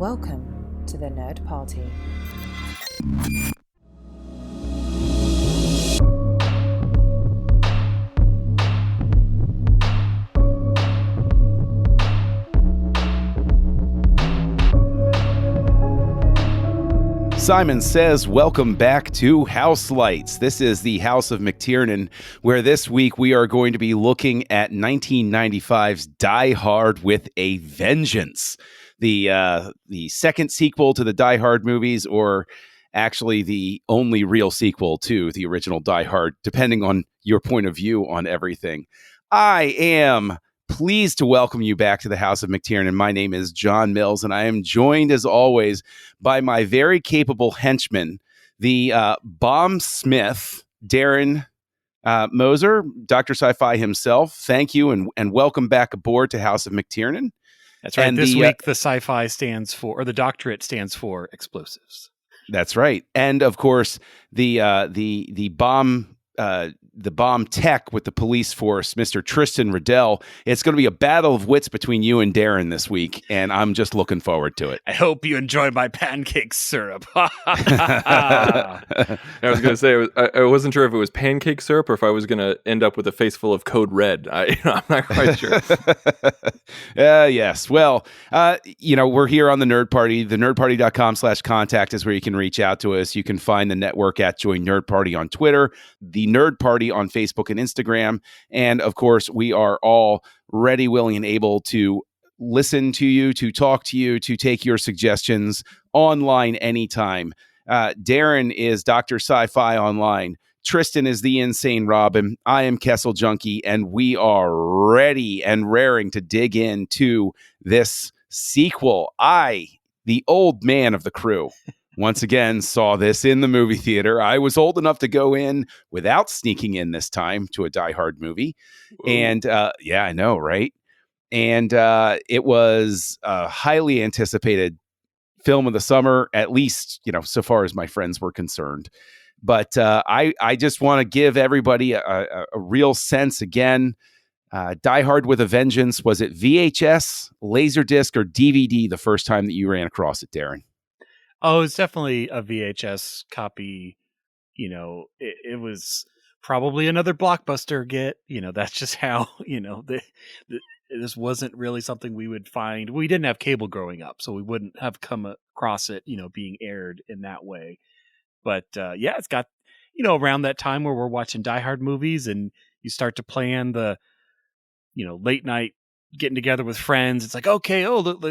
Welcome to the Nerd Party. Simon says, welcome back to Houselights. This is the House of McTiernan, where this week we are going to be looking at 1995's Die Hard with a Vengeance. The second sequel to the Die Hard movies, or actually the only real sequel to the original Die Hard, depending on your point of view on everything. I am pleased to welcome you back to the House of McTiernan. My name is John Mills, and I am joined, as always, by my very capable henchman, the bomb smith, Darren Moser, Dr. Sci-Fi himself. Thank you, and welcome back aboard to House of McTiernan. That's right. And this week, the sci-fi stands for, or the doctorate stands for explosives. That's right. And of course, the bomb tech with the police force, Mr. Tristan Riddell. It's going to be a battle of wits between you and Darren this week, and I'm just looking forward to it. I hope you enjoy my pancake syrup. I was going to say, I wasn't sure if it was pancake syrup or if I was going to end up with a face full of Code Red. I'm not quite sure. Yes. Well, we're here on the Nerd Party. The nerdparty.com/contact is where you can reach out to us. You can find the network at Join Nerd Party on Twitter, the Nerd Party on Facebook and Instagram. And of course, we are all ready, willing, and able to listen to you, to talk to you, to take your suggestions online anytime. Darren is Dr. Sci-Fi online. Tristan is the Insane Robin. I am Kessel Junkie, and we are ready and raring to dig into this sequel. I, the old man of the crew, once again saw this in the movie theater. I was old enough to go in without sneaking in this time to a Die Hard movie. Ooh. And yeah, I know, right? And it was a highly anticipated film of the summer, at least, so far as my friends were concerned. But I just want to give everybody a real sense again. Die Hard with a Vengeance, was it VHS, Laserdisc, or DVD the first time that you ran across it, Darren? Oh, it's definitely a VHS copy. It was probably another Blockbuster get. That's just how, this wasn't really something we would find. We didn't have cable growing up, so we wouldn't have come across it, being aired in that way. But yeah, it's got, around that time where we're watching Die Hard movies and you start to plan the, late night getting together with friends. It's like, okay,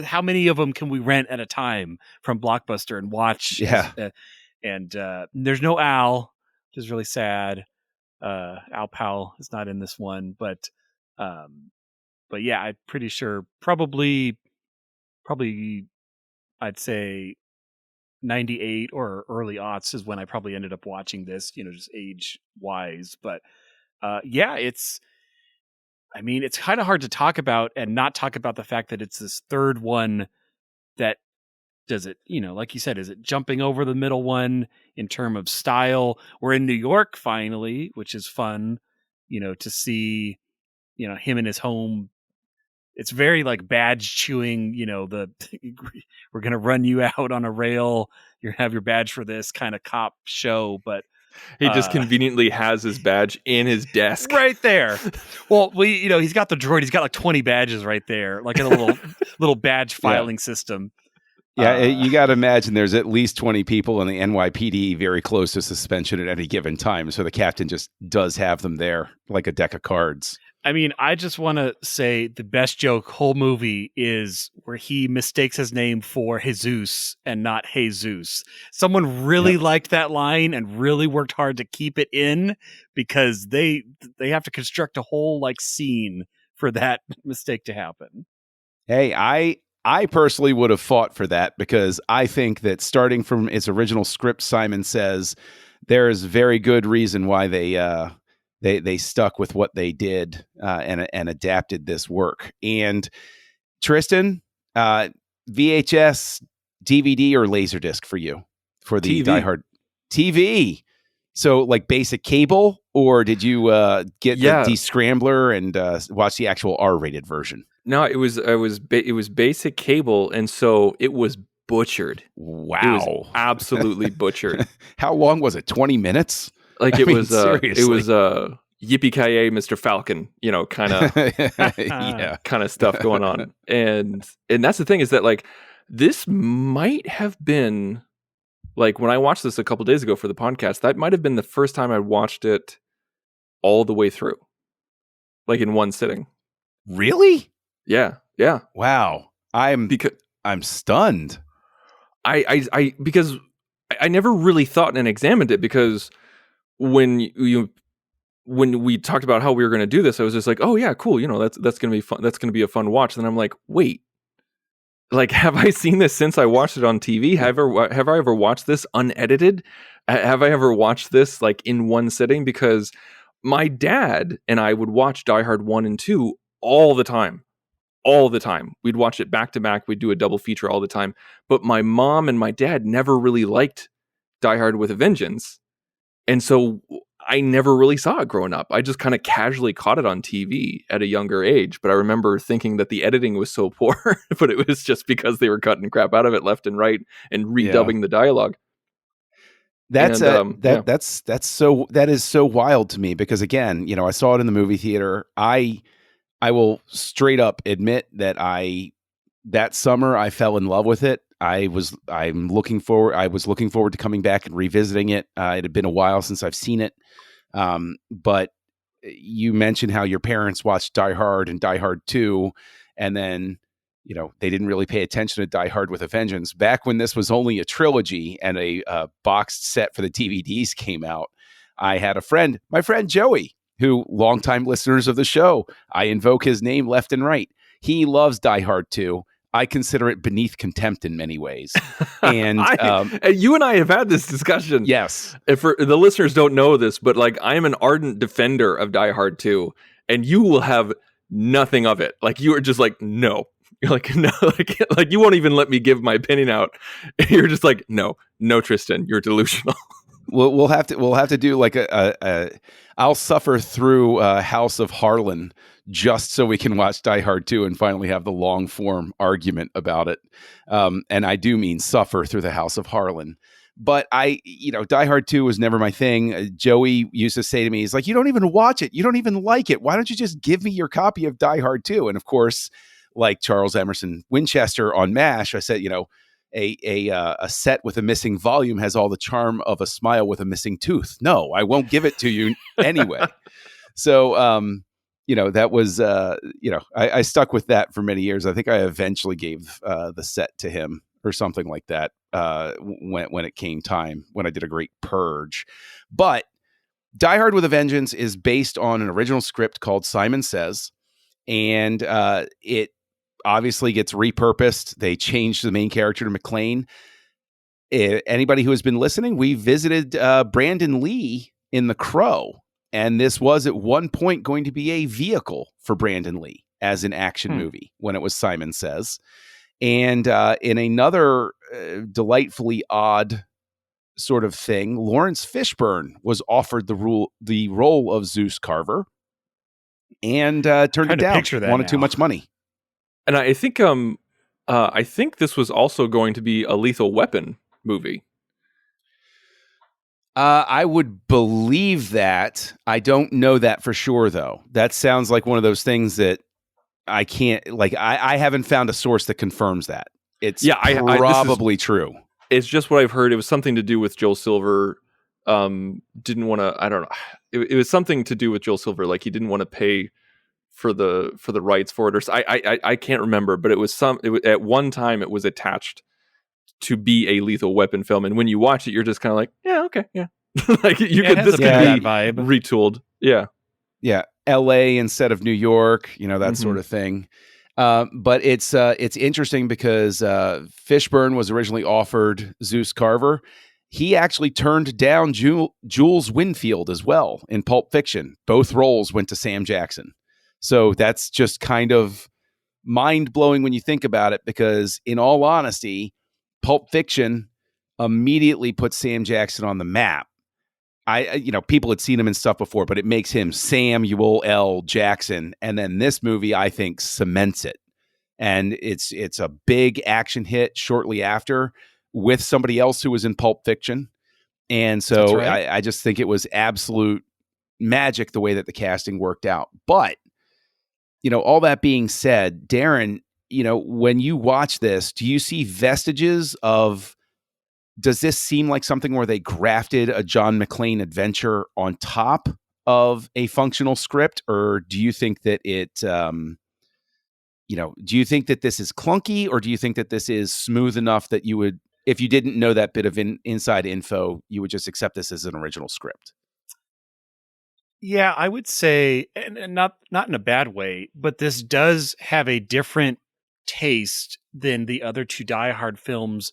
how many of them can we rent at a time from Blockbuster and watch? Yeah. And there's no Al, which is really sad. Al Powell is not in this one, but yeah, I'm pretty sure probably I'd say 98 or early aughts is when I probably ended up watching this, just age wise. But yeah, it's kind of hard to talk about and not talk about the fact that it's this third one that does it, like you said, is it jumping over the middle one in terms of style? We're in New York finally, which is fun, to see, him in his home. It's very like badge chewing, we're going to run you out on a rail. You have your badge for this kind of cop show, but he just conveniently has his badge in his desk right there. Well, he's got the droid. He's got like 20 badges right there, like in a little badge filing system. Yeah, you got to imagine there's at least 20 people in the NYPD very close to suspension at any given time. So the captain just does have them there like a deck of cards. I just want to say the best joke whole movie is where he mistakes his name for Jesus and not Jesus. Someone really liked that line and really worked hard to keep it in because they have to construct a whole scene for that mistake to happen. Hey, I personally would have fought for that because I think that starting from its original script, Simon says, there is very good reason why they stuck with what they did and adapted this work. And Tristan, VHS, DVD, or Laserdisc for you for the TV. Die Hard TV? So like basic cable, or did you get the descrambler and watch the actual R-rated version? No, it was basic cable, and so it was butchered. Wow. It was absolutely butchered. How long was it? 20 minutes? Like I it mean, was yippee-ki-yay, Mr. Falcon, kind of Yeah. kind of stuff going on. And that's the thing, is that like this might have been, like, when I watched this a couple days ago for the podcast, that might have been the first time I watched it all the way through, like in one sitting. Really? Yeah. Wow. I'm stunned. Because I never really thought and examined it, because when we talked about how we were going to do this, I was just like, oh yeah, cool. That's going to be fun. That's going to be a fun watch. And I'm like, wait, like, have I seen this since I watched it on TV? Have I ever watched this unedited? Have I ever watched this like in one sitting? Because my dad and I would watch Die Hard 1 and 2 all the time. We'd watch it back to back. We'd do a double feature all the time. But my mom and my dad never really liked Die Hard with a Vengeance. And so I never really saw it growing up. I just kind of casually caught it on TV at a younger age. But I remember thinking that the editing was so poor, but it was just because they were cutting crap out of it left and right and redubbing the dialogue. That is so wild to me, because again, I saw it in the movie theater. I will straight up admit that that summer I fell in love with it. I was looking forward to coming back and revisiting it. It had been a while since I've seen it. But you mentioned how your parents watched Die Hard and Die Hard 2, and then, they didn't really pay attention to Die Hard with a Vengeance. Back when this was only a trilogy and a boxed set for the DVDs came out, I had my friend Joey, who, longtime listeners of the show, I invoke his name left and right. He loves Die Hard 2. I consider it beneath contempt in many ways. And you and I have had this discussion. Yes. If the listeners don't know this, but like, I am an ardent defender of Die Hard 2, and you will have nothing of it. Like, you are just like, no. You're like, no, like you won't even let me give my opinion out. You're just like, no, Tristan, you're delusional. We'll have to do like I'll suffer through House of Harlin just so we can watch Die Hard 2 and finally have the long form argument about it. And I do mean suffer through the House of Harlin. But Die Hard 2 was never my thing. Joey used to say to me, he's like, you don't even watch it. You don't even like it. Why don't you just give me your copy of Die Hard 2? And of course, like Charles Emerson Winchester on MASH, I said, a set with a missing volume has all the charm of a smile with a missing tooth. No, I won't give it to you anyway. So, that was, I stuck with that for many years. I think I eventually gave the set to him or something like that when it came time, when I did a great purge. But Die Hard with a Vengeance is based on an original script called Simon Says, and it obviously gets repurposed. They changed the main character to McClane. Anybody who has been listening, we visited Brandon Lee in The Crow, and this was at one point going to be a vehicle for Brandon Lee as an action movie when it was Simon Says. And in another delightfully odd sort of thing, Lawrence Fishburne was offered the role of Zeus Carver and turned it down. Wanted too much money. And I think this was also going to be a Lethal Weapon movie. I would believe that. I don't know that for sure, though. That sounds like one of those things that I can't, like, I haven't found a source that confirms that. It's probably true. It's just what I've heard. It was something to do with Joel Silver. Didn't want to, I don't know. It was something to do with Joel Silver. Like, he didn't want to pay for the rights for it, or I can't remember, but it was at one time it was attached to be a Lethal Weapon film, and when you watch it, you're just kind of like, yeah, okay, yeah, like this could be vibe retooled, yeah, L.A. instead of New York, that sort of thing. But it's interesting because Fishburne was originally offered Zeus Carver. He actually turned down Jules Winfield as well in Pulp Fiction. Both roles went to Sam Jackson. So that's just kind of mind-blowing when you think about it, because in all honesty, Pulp Fiction immediately put Sam Jackson on the map. People had seen him in stuff before, but it makes him Samuel L. Jackson. And then this movie, I think, cements it. and it's a big action hit shortly after with somebody else who was in Pulp Fiction. And so right. I just think it was absolute magic the way that the casting worked out. But, all that being said, Darren, when you watch this, do you see vestiges of, does this seem like something where they grafted a John McClane adventure on top of a functional script? Or do you think that do you think that this is clunky, or do you think that this is smooth enough that you would, if you didn't know that bit of inside info, you would just accept this as an original script? Yeah, I would say, and not in a bad way, but this does have a different taste than the other two Die Hard films,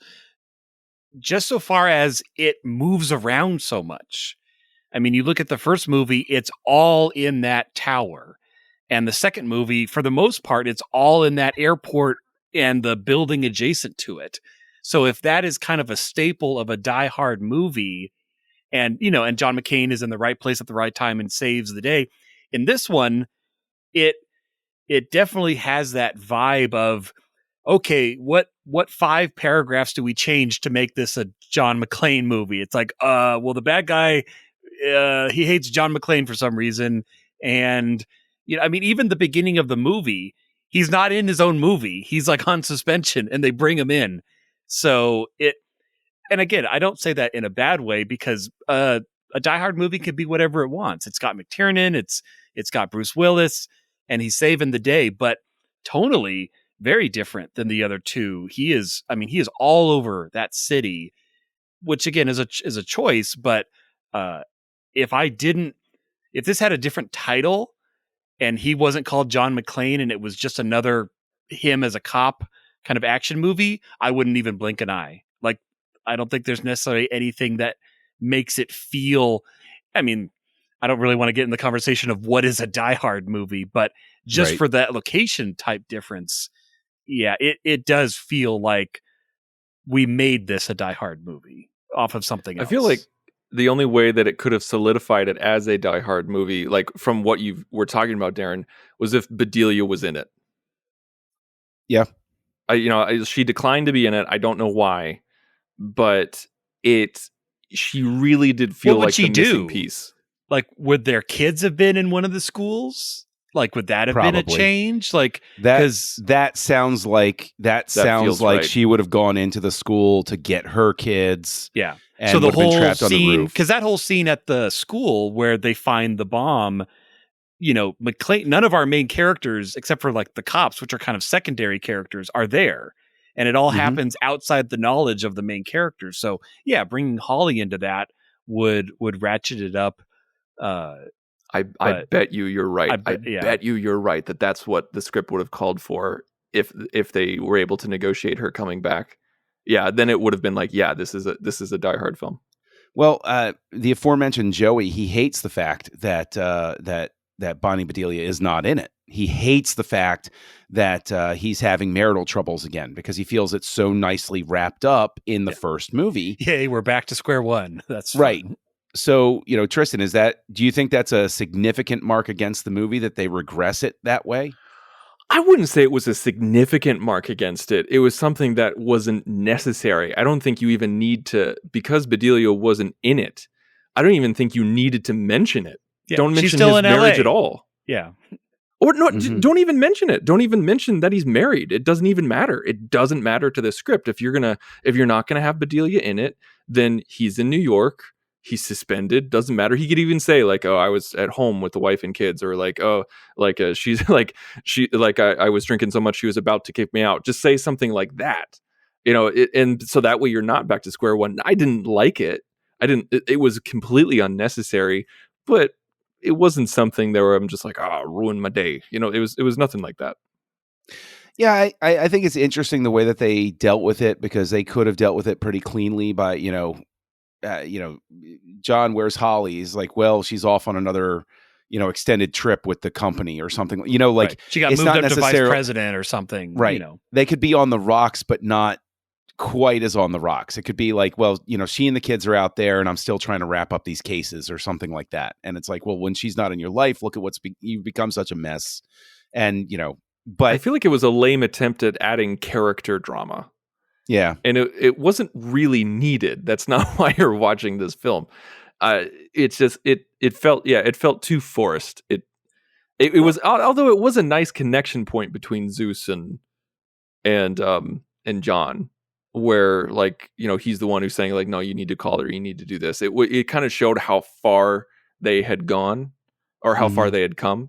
just so far as it moves around so much. I mean, you look at the first movie, it's all in that tower. And the second movie, for the most part, it's all in that airport and the building adjacent to it. So if that is kind of a staple of a Die Hard movie, and John McClane is in the right place at the right time and saves the day, in this one, it definitely has that vibe of, okay, what 5 paragraphs do we change to make this a John McClane movie? It's like, well, the bad guy, he hates John McClane for some reason. And, even the beginning of the movie, he's not in his own movie. He's like on suspension and they bring him in. So and again, I don't say that in a bad way, because a Die Hard movie could be whatever it wants. It's got McTiernan, it's got Bruce Willis, and he's saving the day, but tonally very different than the other two. He is all over that city, which again is a choice. But if this had a different title and he wasn't called John McClane and it was just another him as a cop kind of action movie, I wouldn't even blink an eye. Like, I don't think there's necessarily anything that makes it feel, I don't really want to get in the conversation of what is a Die Hard movie, but just for that location type difference, yeah, it does feel like we made this a Die Hard movie off of something else. I feel like the only way that it could have solidified it as a Die Hard movie, like from what you were talking about, Darren, was if Bedelia was in it. Yeah. She declined to be in it. I don't know why, but she really did feel like the missing piece. Like, would their kids have been in one of the schools? Like, would that have been a change? Like, that sounds like right. She would have gone into the school to get her kids. Yeah. And so the whole scene, because that whole scene at the school where they find the bomb, McClane, none of our main characters, except for like the cops, which are kind of secondary characters, are there. And it all happens outside the knowledge of the main characters. So yeah, bringing Holly into that would ratchet it up. I bet you're right. I bet you're right that that's what the script would have called for if they were able to negotiate her coming back. Yeah, then it would have been like, yeah, this is a Die Hard film. Well, the aforementioned Joey, he hates the fact that that Bonnie Bedelia is not in it. He hates the fact that he's having marital troubles again because he feels it's so nicely wrapped up in the first movie. Yay, we're back to square one. That's right. Fun. So, Tristan, do you think that's a significant mark against the movie that they regress it that way? I wouldn't say it was a significant mark against it. It was something that wasn't necessary. I don't think you even need to, because Bedelia wasn't in it, I don't even think you needed to mention it. Yeah, don't mention she's still his in marriage LA. at all. Yeah. Or no, don't even mention it. Don't even mention that he's married. It doesn't even matter. It doesn't matter to the script. If you're not gonna have Bedelia in it, then he's in New York. He's suspended. Doesn't matter. He could even say like, "Oh, I was at home with the wife and kids," or like, "Oh, like she's like I was drinking so much she was about to kick me out." Just say something like that, and so that way you're not back to square one. I didn't like it. It was completely unnecessary, but it wasn't something that where I'm just like, ruin my day. It was nothing like that. Yeah, I think it's interesting the way that they dealt with it, because they could have dealt with it pretty cleanly by, John, where's Holly? He's like, well, she's off on another, extended trip with the company or something. Like right. She got moved up to vice president or something. Right. They could be on the rocks, but not quite as on the rocks. It could be like, well, she and the kids are out there and I'm still trying to wrap up these cases or something like that. And it's like, well, when she's not in your life, look at you've become such a mess. And, But I feel like it was a lame attempt at adding character drama. yeah. And it wasn't really needed. That's not why you're watching this film. It's just it felt too forced. It was, although it was a nice connection point between Zeus and John, where, like, you know, he's the one who's saying, like, no, you need to call her, you need to do this. It kind of showed how far they had gone, or how far they had come.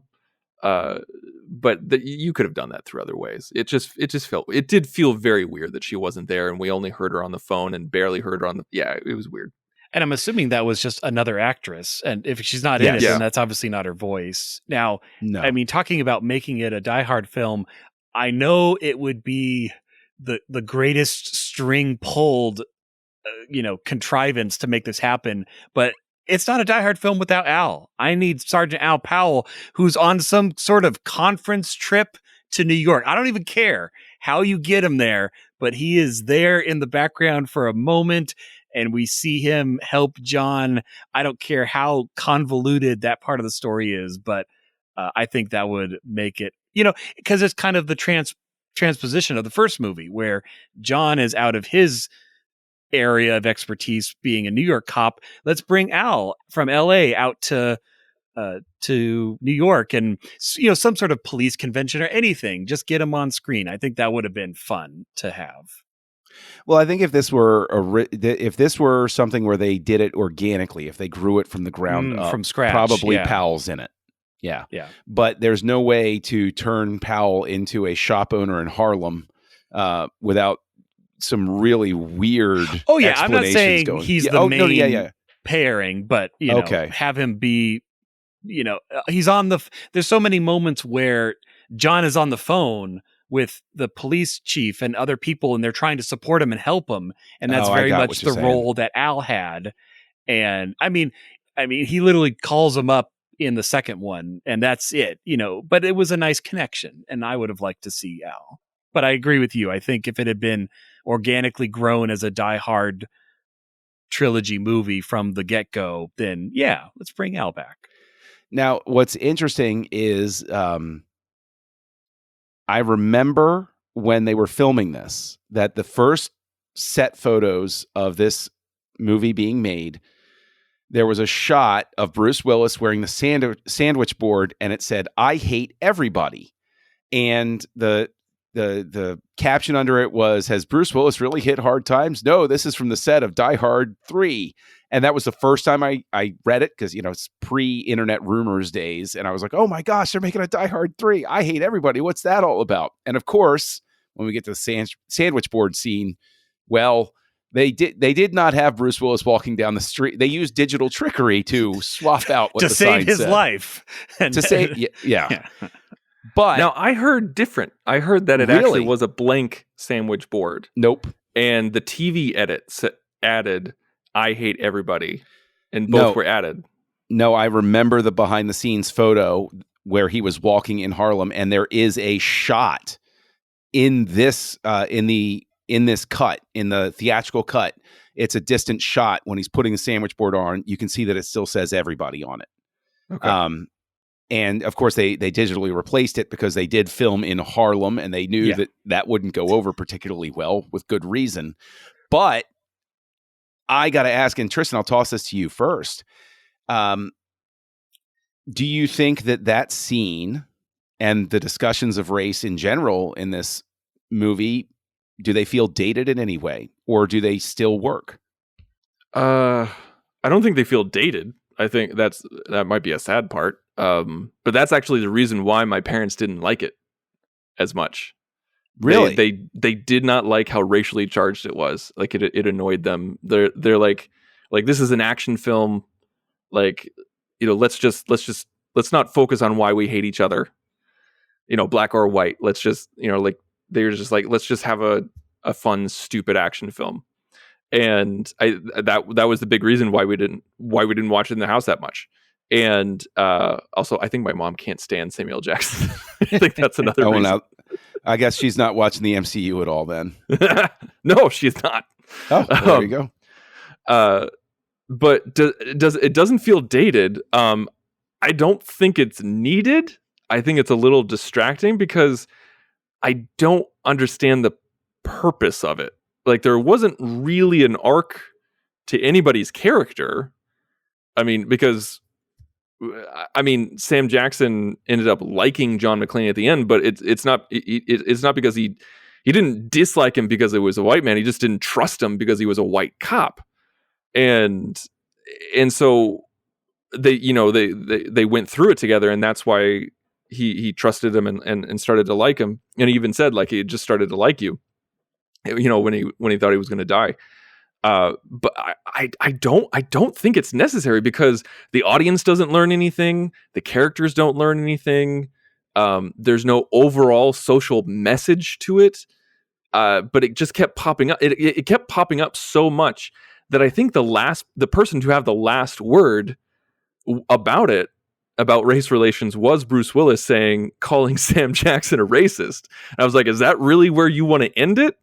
But you could have done that through other ways. It did feel very weird that she wasn't there, and we only heard her on the phone and barely heard her on the. Yeah, it was weird. And I'm assuming that was just another actress. And if she's not in it, then that's obviously not her voice. Now, No. I mean, talking about making it a Die Hard film, I know it would be the greatest string pulled, contrivance to make this happen, but it's not a Die Hard film without Al. I need Sergeant Al Powell, who's on some sort of conference trip to New York. I don't even care how you get him there, but he is there in the background for a moment, and we see him help John. I don't care how convoluted that part of the story is, but I think that would make it, because it's kind of the transposition of the first movie, where John is out of his area of expertise being a New York cop. Let's bring Al from LA out to New York, and some sort of police convention or anything. Just get him on screen. I think that would have been fun to have. Well, I think if this were something where they did it organically, if they grew it from the ground up, from scratch, probably Powell's in it. Yeah. But there's no way to turn Powell into a shop owner in Harlem without some really weird. Oh yeah, I'm not saying going. He's the main pairing, but have him be. He's on the. There's so many moments where John is on the phone with the police chief and other people, and they're trying to support him and help him, and that's very much the role that Al had. And I mean, he literally calls him up in the second one, and that's it. But it was a nice connection, and I would have liked to see Al. But I agree with you. I think if it had been organically grown as a Die Hard trilogy movie from the get-go, then let's bring Al back. Now, what's interesting is I remember when they were filming this, that the first set photos of this movie being made, there was a shot of Bruce Willis wearing the sandwich board, and it said, "I hate everybody." And the caption under it was, "Has Bruce Willis really hit hard times? No, this is from the set of Die Hard 3. And that was the first time I read it, because, it's pre-internet rumors days. And I was like, oh my gosh, they're making a Die Hard 3. I hate everybody. What's that all about? And of course, when we get to the sandwich board scene, well, they did not have Bruce Willis walking down the street. They used digital trickery to swap out what to the save sign his said. life. To save, yeah. But now I heard different. I heard that it actually was a blank sandwich board. Nope. And the TV edit added, "I hate everybody," and both were added. No, I remember the behind the scenes photo where he was walking in Harlem, and there is a shot in this in this cut, in the theatrical cut. It's a distant shot when he's putting the sandwich board on. You can see that it still says everybody on it. Okay. And of course, they digitally replaced it because they did film in Harlem, and they knew that wouldn't go over particularly well, with good reason. But I got to ask, and Tristan, I'll toss this to you first. Do you think that scene and the discussions of race in general in this movie, do they feel dated in any way, or do they still work? I don't think they feel dated. I think that might be a sad part. But that's actually the reason why my parents didn't like it as much. Really? They did not like how racially charged it was. Like it annoyed them. They're like this is an action film. Like, let's not focus on why we hate each other. Black or white. Let's just, they're just like, let's just have a fun, stupid action film. And that was the big reason why we didn't watch it in the house that much. And also, I think my mom can't stand Samuel Jackson. I think that's another reason. Now, I guess she's not watching the MCU at all then. No, she's not. Oh, there you go. But it doesn't feel dated. I don't think it's needed. I think it's a little distracting because I don't understand the purpose of it. Like, there wasn't really an arc to anybody's character. I mean, because Sam Jackson ended up liking John McClane at the end, but it's not because he didn't dislike him because it was a white man. He just didn't trust him because he was a white cop, and so they went through it together, and that's why he trusted him and started to like him. And he even said, like, he just started to like you, when he thought he was going to die. But I don't think it's necessary, because the audience doesn't learn anything. The characters don't learn anything. There's no overall social message to it. But it just kept popping up. It kept popping up so much that I think the person to have the last word about race relations was Bruce Willis, calling Sam Jackson a racist. And I was like, is that really where you want to end it?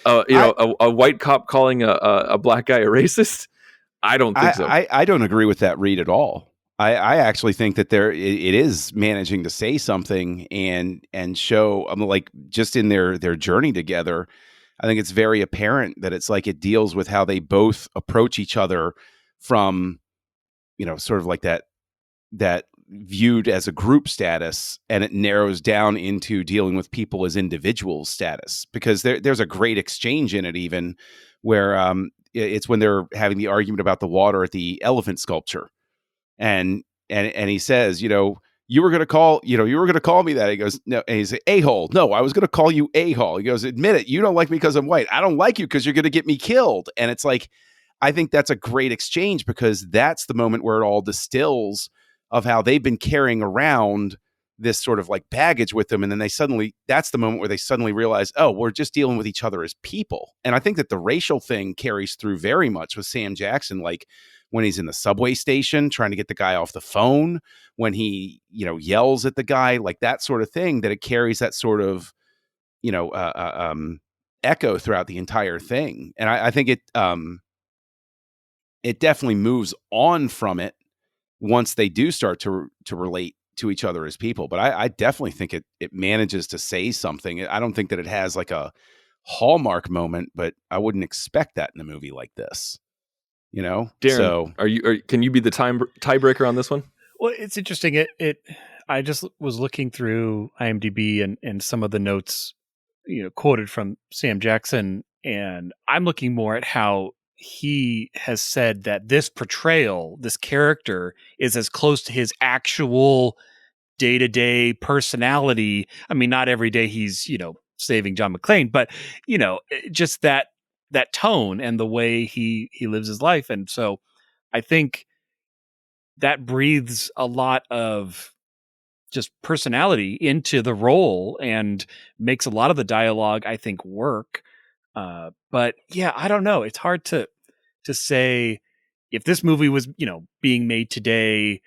A white cop calling a black guy a racist? I don't think so. I don't agree with that read at all. I actually think that it is managing to say something and show, like, just in their journey together. I think it's very apparent that it's like it deals with how they both approach each other from, sort of like that viewed as a group status, and it narrows down into dealing with people as individual status, because there's a great exchange in it, even where it's when they're having the argument about the water at the elephant sculpture, and he says, you were going to call me that. He goes, no, and he's a-hole. No, I was going to call you a-hole. He goes, admit it. You don't like me because I'm white. I don't like you because you're going to get me killed. And it's like, I think that's a great exchange, because that's the moment where it all distills of how they've been carrying around this sort of like baggage with them. And then that's the moment where they suddenly realize, oh, we're just dealing with each other as people. And I think that the racial thing carries through very much with Sam Jackson, like when he's in the subway station trying to get the guy off the phone, when he, yells at the guy, like that sort of thing, that it carries that sort of, echo throughout the entire thing. And I think it definitely moves on from it once they do start to relate to each other as people. But I definitely think it manages to say something. I don't think that it has like a hallmark moment, but I wouldn't expect that in a movie like this. Darren, so can you be the tiebreaker on this one? Well, it's interesting. I just was looking through IMDb and some of the notes, quoted from Sam Jackson, and I'm looking more at how he has said that this portrayal, this character, is as close to his actual day-to-day personality. I mean, not every day he's, saving John McClane, but, just that tone and the way he lives his life. And so I think that breathes a lot of just personality into the role and makes a lot of the dialogue, I think, work. But yeah, I don't know. It's hard to say if this movie was, being made today.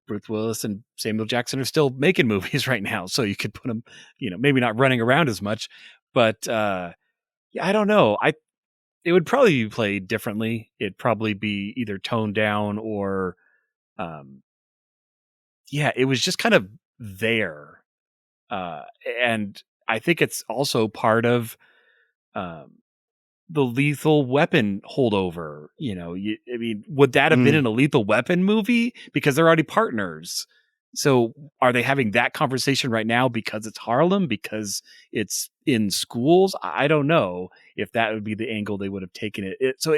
Bruce Willis and Samuel Jackson are still making movies right now, so you could put them, maybe not running around as much, but yeah, I don't know. It would probably be played differently. It'd probably be either toned down or, yeah, it was just kind of there. And I think it's also part of the Lethal Weapon holdover. Would that have been in a Lethal Weapon movie? Because they're already partners. So are they having that conversation right now because it's Harlem, because it's in schools? I don't know if that would be the angle they would have taken it. So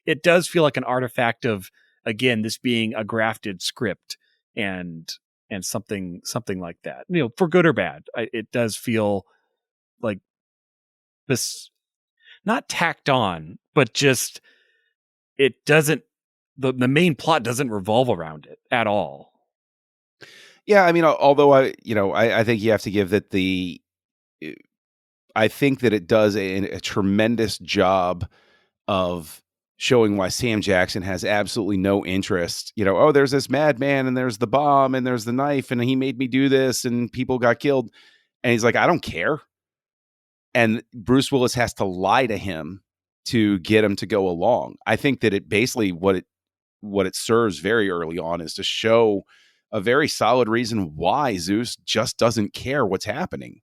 it does feel like an artifact of, again, this being a grafted script and something like that, for good or bad. It does feel like this, not tacked on, but just it doesn't, the main plot doesn't revolve around it at all. Yeah, I mean, although I think you have to give that I think that it does a tremendous job of showing why Sam Jackson has absolutely no interest. Oh, there's this madman and there's the bomb and there's the knife and he made me do this and people got killed. And he's like, I don't care. And Bruce Willis has to lie to him to get him to go along. I think that it basically what it serves very early on is to show a very solid reason why Zeus just doesn't care what's happening.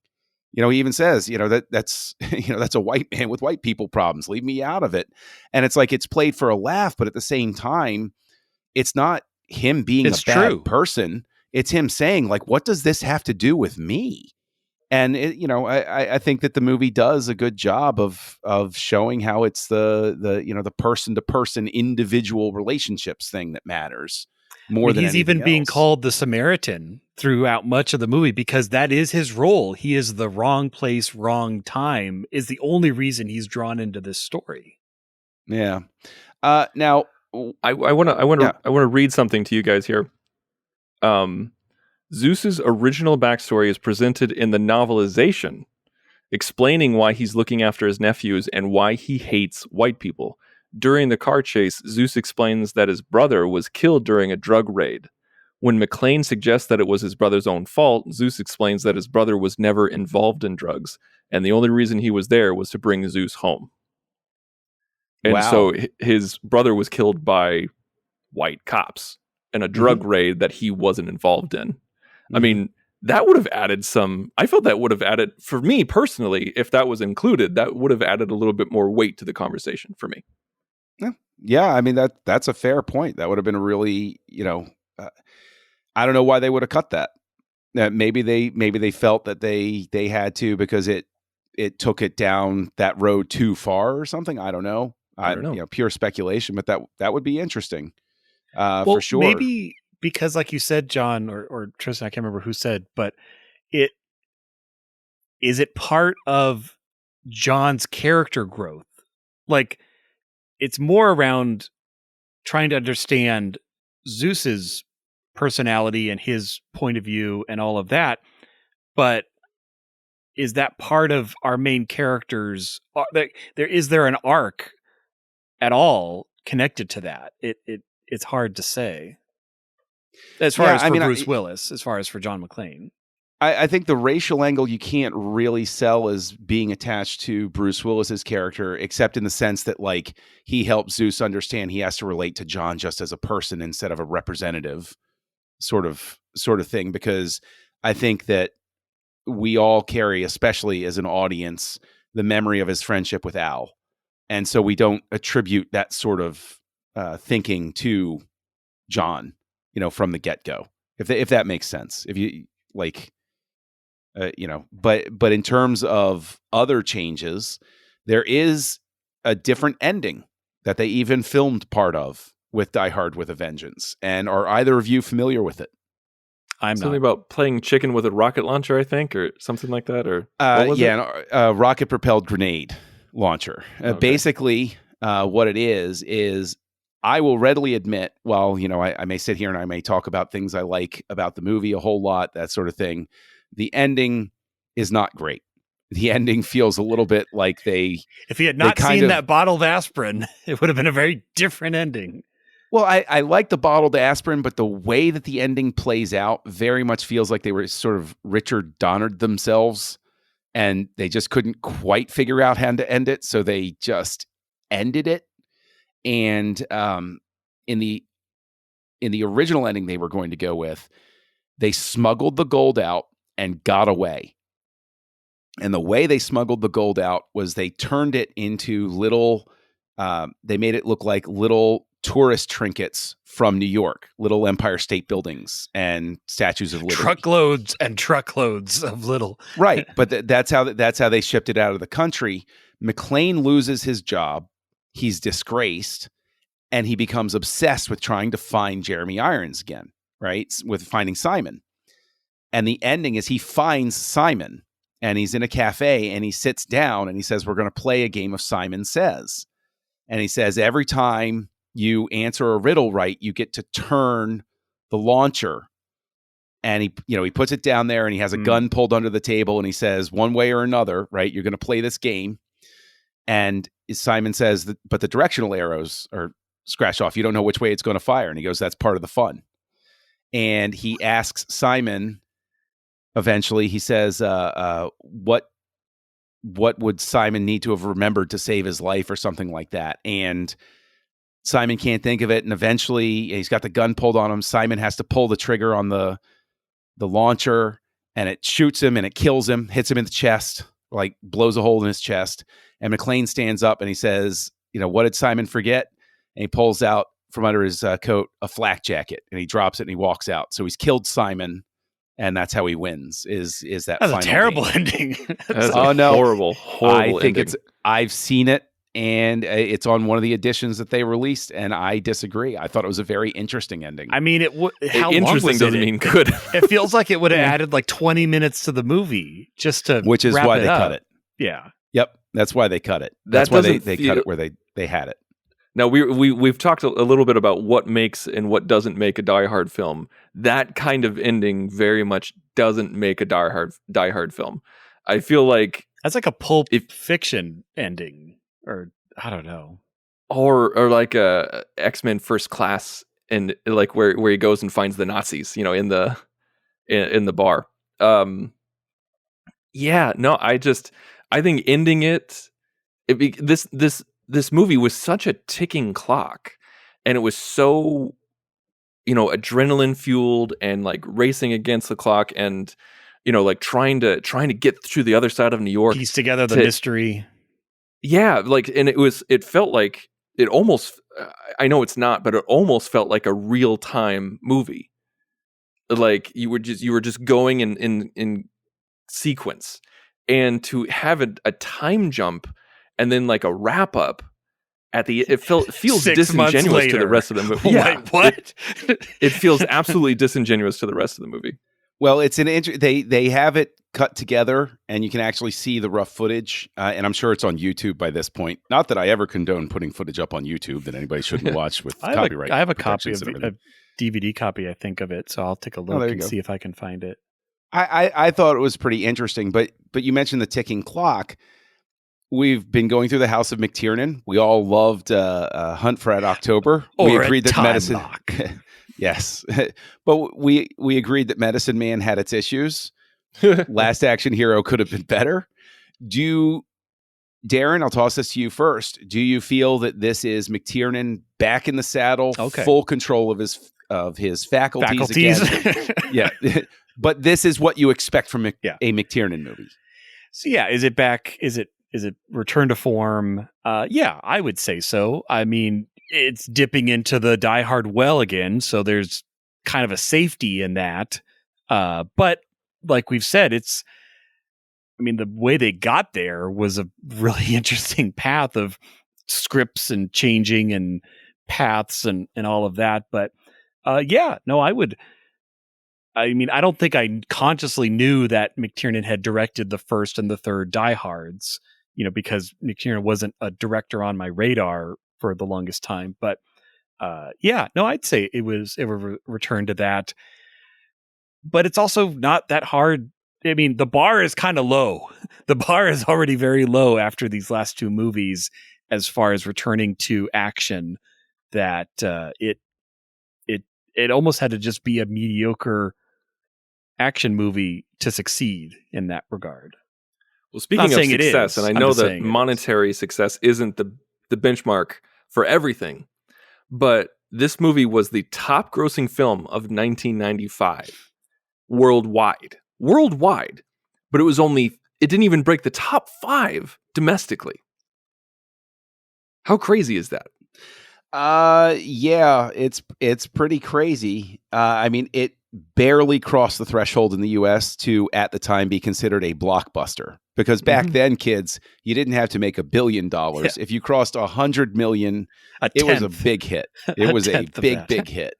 He even says, that's that's a white man with white people problems. Leave me out of it. And it's like it's played for a laugh, but at the same time, it's not him being It's a bad true. person. It's him saying, like, what does this have to do with me? And I think that the movie does a good job of showing how it's the person to person individual relationships thing that matters more than he's even anything being else. called the Samaritan throughout much of the movie because that is his role. He is the wrong place, wrong time is the only reason he's drawn into this story. Yeah. Now I want to read something to you guys here. Zeus's original backstory is presented in the novelization, explaining why he's looking after his nephews and why he hates white people. During the car chase, Zeus explains that his brother was killed during a drug raid. When McClane suggests that it was his brother's own fault, Zeus explains that his brother was never involved in drugs, and the only reason he was there was to bring Zeus home. And so his brother was killed by white cops in a drug raid that he wasn't involved in. I mean, that would have added I felt that would have added, for me personally, if that was included, that would have added a little bit more weight to the conversation for me. Yeah, I mean, that's a fair point. That would have been a really, I don't know why they would have cut that. Maybe they felt that they had to because it took it down that road too far or something. I don't know. I don't know. Pure speculation, but that would be interesting for sure. Maybe because, like you said, John or Tristan, I can't remember who said, but is it part of John's character growth? Like, it's more around trying to understand Zeus's personality and his point of view and all of that. But is that part of our main characters? Is there an arc at all connected to that? It's hard to say. As far as for Bruce Willis, as far as for John McClane. I think the racial angle you can't really sell as being attached to Bruce Willis's character, except in the sense that, like, he helps Zeus understand he has to relate to John just as a person instead of a representative sort of thing. Because I think that we all carry, especially as an audience, the memory of his friendship with Al. And so we don't attribute that sort of thinking to John, from the get-go, if that makes sense. If you like, but in terms of other changes, there is a different ending that they even filmed part of with Die Hard with a Vengeance. And are either of you familiar with it? I'm something not. About playing chicken with a rocket launcher, I think, or something like that, or what was it? A rocket-propelled grenade launcher. Okay. Basically, what it is I will readily admit, while I may sit here and I may talk about things I like about the movie a whole lot, that sort of thing, the ending is not great. The ending feels a little bit like if he had not seen that bottled aspirin, it would have been a very different ending. Well, I like the bottled aspirin, but the way that the ending plays out very much feels like they were sort of Richard Donnered themselves, and they just couldn't quite figure out how to end it, so they just ended it. And in the original ending they were going to go with, they smuggled the gold out and got away. And the way they smuggled the gold out was they turned it into little, they made it look like little tourist trinkets from New York, little Empire State Buildings and statues of Liberty. Truckloads and truckloads of little. Right. But that's how they shipped it out of the country. McClane loses his job. He's disgraced, and he becomes obsessed with trying to find Jeremy Irons again, right? With finding Simon. And the ending is he finds Simon, and he's in a cafe, and he sits down, and he says, we're going to play a game of Simon Says. And he says, every time you answer a riddle right, you get to turn the launcher. And he puts it down there, and he has a gun pulled under the table, and he says, one way or another, right, you're going to play this game. And Simon says, but the directional arrows are scratched off. You don't know which way it's going to fire. And he goes, that's part of the fun. And he asks Simon, eventually, he says, what would Simon need to have remembered to save his life or something like that? And Simon can't think of it. And eventually he's got the gun pulled on him. Simon has to pull the trigger on the launcher. and it shoots him and it kills him, hits him in the chest, like blows a hole in his chest. And McClane stands up and he says, what did Simon forget? And he pulls out from under his coat a flak jacket, and he drops it and he walks out. So he's killed Simon, and that's how he wins. Is that that's final a terrible game. ending? That's horrible I think ending. I've seen it, and it's on one of the editions that they released, and I disagree. I thought it was a very interesting ending. I mean, how long interesting was doesn't it? mean good. It feels like it would have added like 20 minutes to the movie just to which is wrap why it they up. cut it. Yeah. Yep, that's why they cut it. That That's why they doesn't cut it where they had it. Now we've talked a little bit about what makes and what doesn't make a Die Hard film. That kind of ending very much doesn't make a Die Hard film. I feel like That's like a Pulp Fiction ending, or I don't know, or like a X-Men First Class, and like where he goes and finds the Nazis, in the bar. Yeah, no, I think ending this movie was such a ticking clock, and it was so, adrenaline fueled and like racing against the clock, and like trying to get through the other side of New York, piece together the mystery. Yeah, like, and it felt like it almost. I know it's not, but it almost felt like a real time movie. Like you were just going in sequence, and to have a time jump and then like a wrap up at the feels 6 months disingenuous later. to the rest of the movie. Wait, what? It feels absolutely disingenuous to the rest of the movie. Well, it's they have it cut together, and you can actually see the rough footage, and I'm sure it's on YouTube by this point. Not that I ever condone putting footage up on YouTube that anybody shouldn't watch with copyright. I have a copy of protections and a DVD copy, I think, of it, so I'll take a look there you and go. see if I can find it. I thought it was pretty interesting, but you mentioned the ticking clock. We've been going through the House of McTiernan. We all loved Hunt for Red October. Or we agreed that Time Medicine Lock. Yes, but we agreed that Medicine Man had its issues. Last Action Hero could have been better. Darren, I'll toss this to you first. Do you feel that this is McTiernan back in the saddle, full control of his faculties. Again? Yeah, but this is what you expect from a McTiernan movie. So yeah, is it back? Is it return to form? Yeah, I would say so. I mean, it's dipping into the Die Hard well again, so there's kind of a safety in that. But like we've said, the way they got there was a really interesting path of scripts and changing and paths and all of that. But I don't think I consciously knew that McTiernan had directed the first and the third Die Hards, because McTiernan wasn't a director on my radar for the longest time. But I'd say it was returned to that. But it's also not that hard. I mean, the bar is kind of low. The bar is already very low after these last two movies, as far as returning to action, that it almost had to just be a mediocre action movie to succeed in that regard. Well, speaking of success, and I know that monetary success isn't the benchmark for everything, but this movie was the top grossing film of 1995 worldwide, but it didn't even break the top 5 domestically. How crazy is that? Yeah, it's pretty crazy. It barely crossed the threshold in the US to, at the time, be considered a blockbuster. Because back then, kids, you didn't have to make $1 billion. Yeah. If you crossed 100 million, it was a big hit. It was a big hit.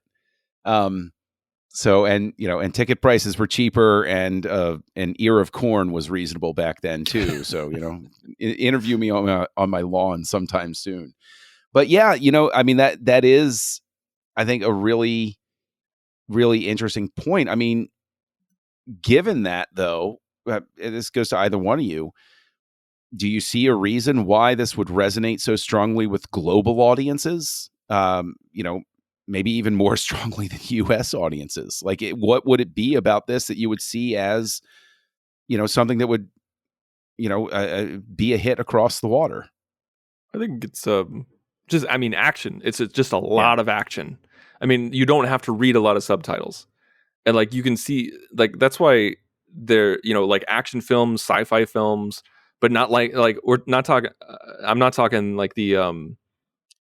So, and ticket prices were cheaper, and an ear of corn was reasonable back then too. So, interview me on my lawn sometime soon. But yeah, that is, I think, a really, really interesting point. I mean, given that, though, this goes to either one of you. Do you see a reason why this would resonate so strongly with global audiences? Maybe even more strongly than U.S. audiences. Like, what would it be about this that you would see as, something that would, be a hit across the water? I think it's action. It's just a lot of action. I mean, you don't have to read a lot of subtitles, and like you can see, like that's why they're, you know, like action films, sci-fi films, but not like we're not talking. I'm not talking like the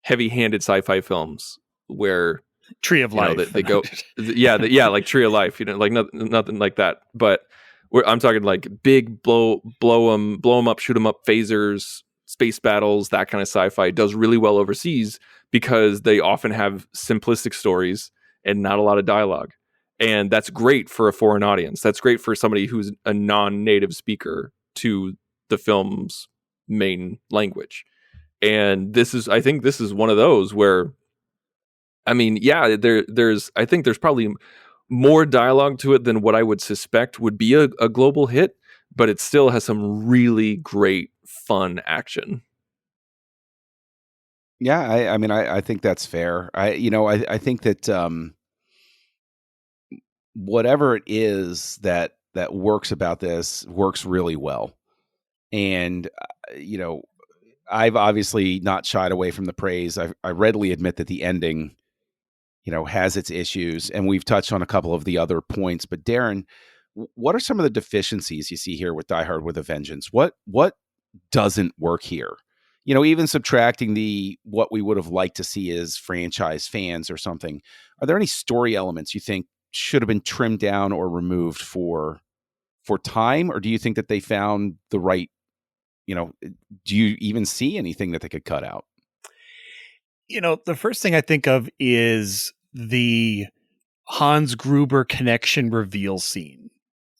heavy-handed sci-fi films where Tree of Life. They go, like Tree of Life, you know, like nothing like that. But I'm talking like big blow them up, shoot them up, phasers, space battles, that kind of sci-fi does really well overseas because they often have simplistic stories and not a lot of dialogue. And that's great for a foreign audience. That's great for somebody who's a non-native speaker to the film's main language. And I think this is one of those where, I mean, yeah, there's probably more dialogue to it than what I would suspect would be a global hit, but it still has some really great, fun action. Yeah, I mean, I think that's fair. I think that whatever it is that works about this works really well. And, I've obviously not shied away from the praise. I readily admit that the ending, has its issues, and we've touched on a couple of the other points. But Darren, what are some of the deficiencies you see here with Die Hard with a Vengeance? What doesn't work here? Even subtracting what we would have liked to see as franchise fans or something. Are there any story elements you think should have been trimmed down or removed for time, or do you think that they found the right? Do you even see anything that they could cut out? The first thing I think of is the Hans Gruber connection reveal scene.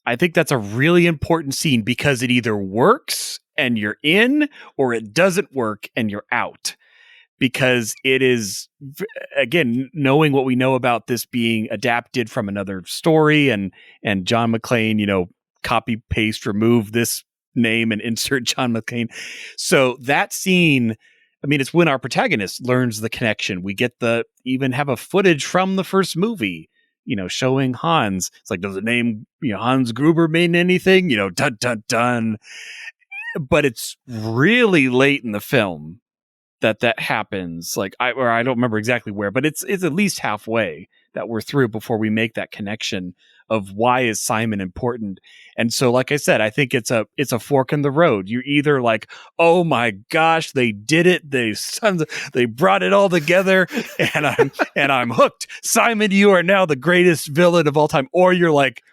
I think that's a really important scene because it either works and you're in, or it doesn't work and you're out. Because it is, again, knowing what we know about this being adapted from another story, and John McClane, copy, paste, remove this name and insert John McClane. So that scene, I mean, it's when our protagonist learns the connection. We get even have a footage from the first movie, showing Hans. It's like, does the name, Hans Gruber mean anything? Dun, dun, dun. But it's really late in the film that happens. Like, I don't remember exactly where, but it's at least halfway that we're through before we make that connection of why is Simon important. And so, like I said, I think it's a fork in the road. You're either like, oh my gosh, they did it. They brought it all together and I'm hooked. Simon, you are now the greatest villain of all time. Or you're like,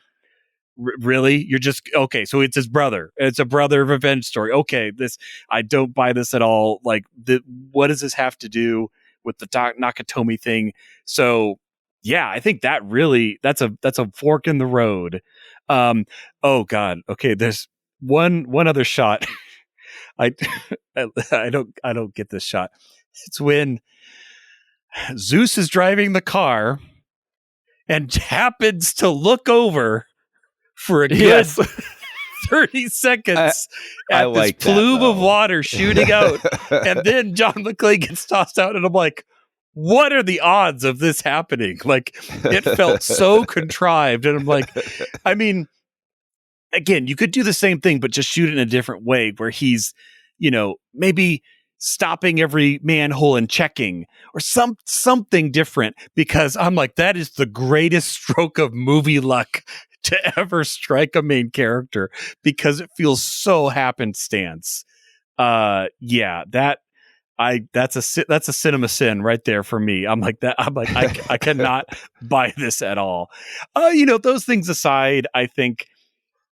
really? You're just, okay, so it's his brother. It's a brother revenge story. Okay, I don't buy this at all. Like, what does this have to do with the Nakatomi thing? So, yeah, I think that's a fork in the road. Oh God. Okay, there's one other shot. I don't get this shot. It's when Zeus is driving the car and happens to look over for a good 30 seconds at this plume of water shooting out. And then John McClane gets tossed out, and I'm like, what are the odds of this happening? Like, it felt so contrived. And I'm like, I mean, again, you could do the same thing, but just shoot it in a different way where he's, maybe stopping every manhole and checking or something different, because I'm like, that is the greatest stroke of movie luck to ever strike a main character, because it feels so happenstance. That's a cinema sin right there for me. I'm like, I cannot buy this at all. Those things aside, I think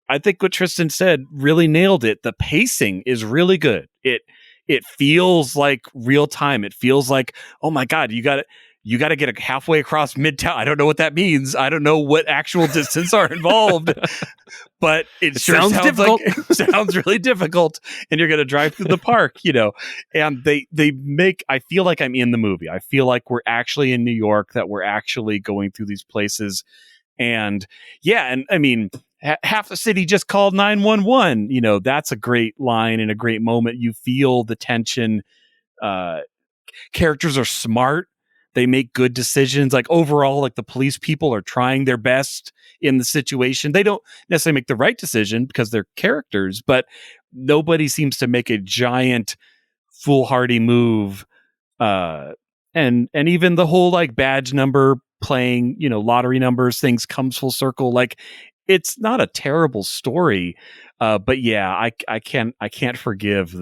what Tristan said really nailed it. The pacing is really good. It feels like real time. It feels like, oh my God, you got to get halfway across Midtown. I don't know what that means. I don't know what actual distance are involved, but it sure sounds difficult. Sounds really difficult. And you're going to drive through the park, and I feel like I'm in the movie. I feel like we're actually in New York, that we're actually going through these places. And yeah, and I mean, half the city just called 911. That's a great line and a great moment. You feel the tension. Characters are smart. They make good decisions. Like, overall, like, the police people are trying their best in the situation. They don't necessarily make the right decision because they're characters, but nobody seems to make a giant foolhardy move. And even the whole, like, badge number playing, lottery numbers things comes full circle. Like, it's not a terrible story, but yeah, I can't forgive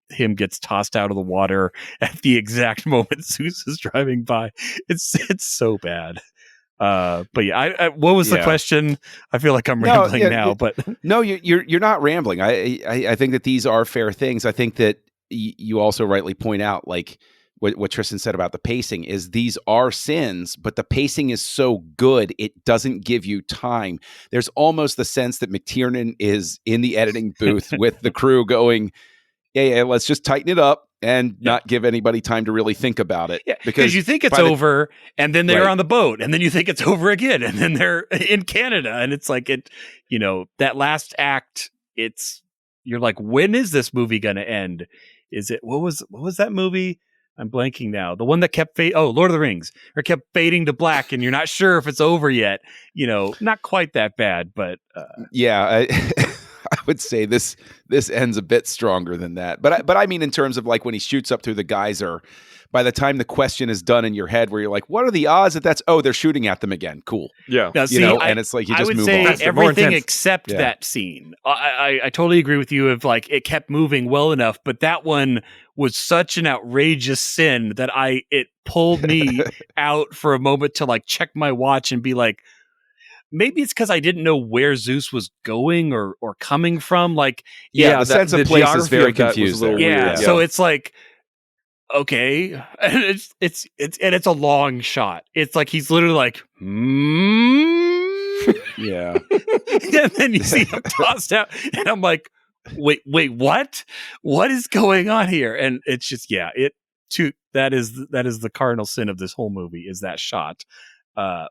him gets tossed out of the water at the exact moment Zeus is driving by. It's so bad. But yeah, what was the question? I feel like I'm rambling now, but no, you're not rambling. I think that these are fair things. I think that you also rightly point out, like what Tristan said about the pacing is these are sins, but the pacing is so good it doesn't give you time. There's almost the sense that McTiernan is in the editing booth with the crew going, yeah, let's just tighten it up and not give anybody time to really think about it. Yeah, because you think it's over, and then they're on the boat, and then you think it's over again, and then they're in Canada, and it's like that last act. You're like, when is this movie going to end? Is it what was that movie? I'm blanking now. The one that kept Lord of the Rings, or kept fading to black, and you're not sure if it's over yet. Not quite that bad, but yeah. I would say this ends a bit stronger than that. But I mean, in terms of like when he shoots up through the geyser, by the time the question is done in your head where you're like, what are the odds that they're shooting at them again? Cool. Yeah. Now, and it's like, you just move on. I would say everything except that scene. I totally agree with you if like it kept moving well enough, but that one was such an outrageous sin that it pulled me out for a moment to like check my watch and be like, maybe it's because I didn't know where Zeus was going or coming from. Like, the sense of place is very confusing. Yeah, so it's like, okay, and it's a long shot. It's like he's literally like, yeah, and then you see him tossed out, and I'm like, wait, what? What is going on here? And it's just that is the cardinal sin of this whole movie is that shot.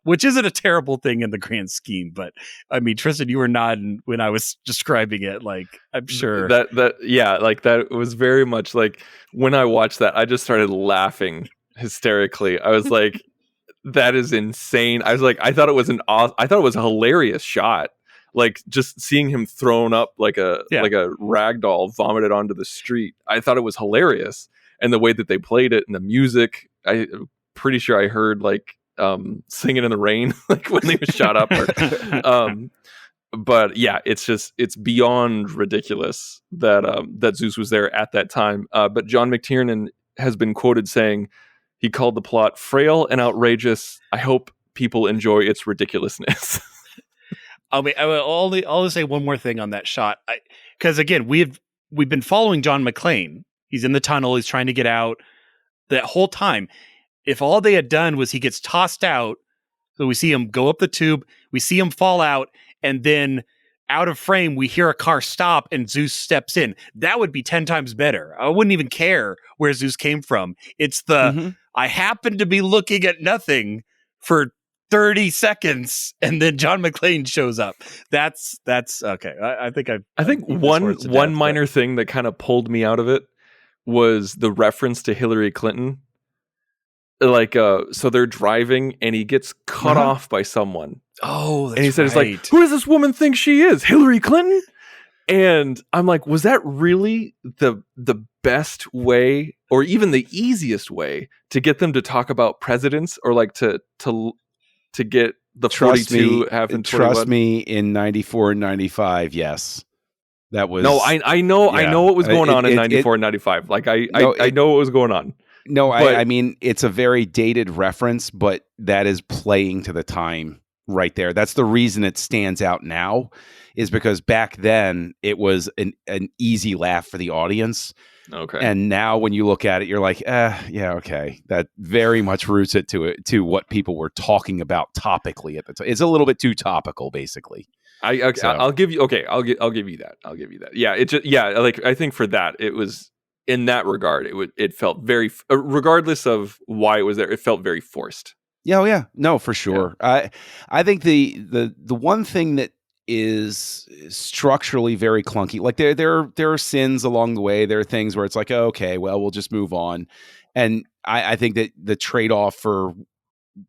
Which isn't a terrible thing in the grand scheme, but I mean, Tristan, you were nodding when I was describing it. Like, I'm sure that was very much like when I watched that, I just started laughing hysterically. I was like, that is insane. I was like, I thought it was a hilarious shot. Like just seeing him thrown up like a rag doll vomited onto the street. I thought it was hilarious. And the way that they played it and the music, I'm pretty sure I heard like, singing in the rain like when they were shot up but yeah, it's beyond ridiculous that Zeus was there at that time, but John McTiernan has been quoted saying he called the plot frail and outrageous. I hope people enjoy its ridiculousness. I mean, I'll only say one more thing on that shot, because again we've been following John McClane. He's in the tunnel, he's trying to get out that whole time. If all they had done was he gets tossed out, so we see him go up the tube, we see him fall out, and then out of frame, we hear a car stop and Zeus steps in. That would be 10 times better. I wouldn't even care where Zeus came from. It's I happen to be looking at nothing for 30 seconds, and then John McClane shows up. That's okay. I think one minor thing that kind of pulled me out of it was the reference to Hillary Clinton. Like, so they're driving and he gets cut off by someone. Oh, that's and he said, right. It's like, who does this woman think she is? Hillary Clinton? And I'm like, was that really the best way or even the easiest way to get them to talk about presidents or like to get the 42 having 21? Trust me, in 94 and 95, yes. That was I know what was going on in 94 and 95. Like I know what was going on. No, I mean, it's a very dated reference, but that is playing to the time right there. That's the reason it stands out now, is because back then it was an easy laugh for the audience. Okay. And now when you look at it, you're like, yeah, okay. That very much roots it to what people were talking about topically at the time. It's a little bit too topical, basically. I'll give you that. Yeah, like I think for that it was, in that regard, it felt very, regardless of why it was there, it felt very forced. Yeah, no, for sure. Yeah. I think the one thing that is structurally very clunky, like there are sins along the way. There are things where it's like, oh, okay, well, we'll just move on. And I think that the trade-off for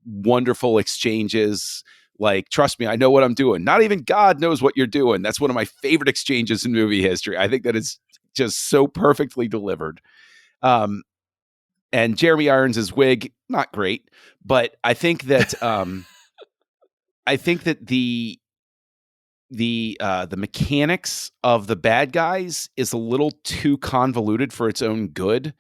wonderful exchanges, like, trust me, I know what I'm doing. Not even God knows what you're doing. That's one of my favorite exchanges in movie history. I think that is just so perfectly delivered. And Jeremy Irons' wig, not great, but I think that the mechanics of the bad guys is a little too convoluted for its own good,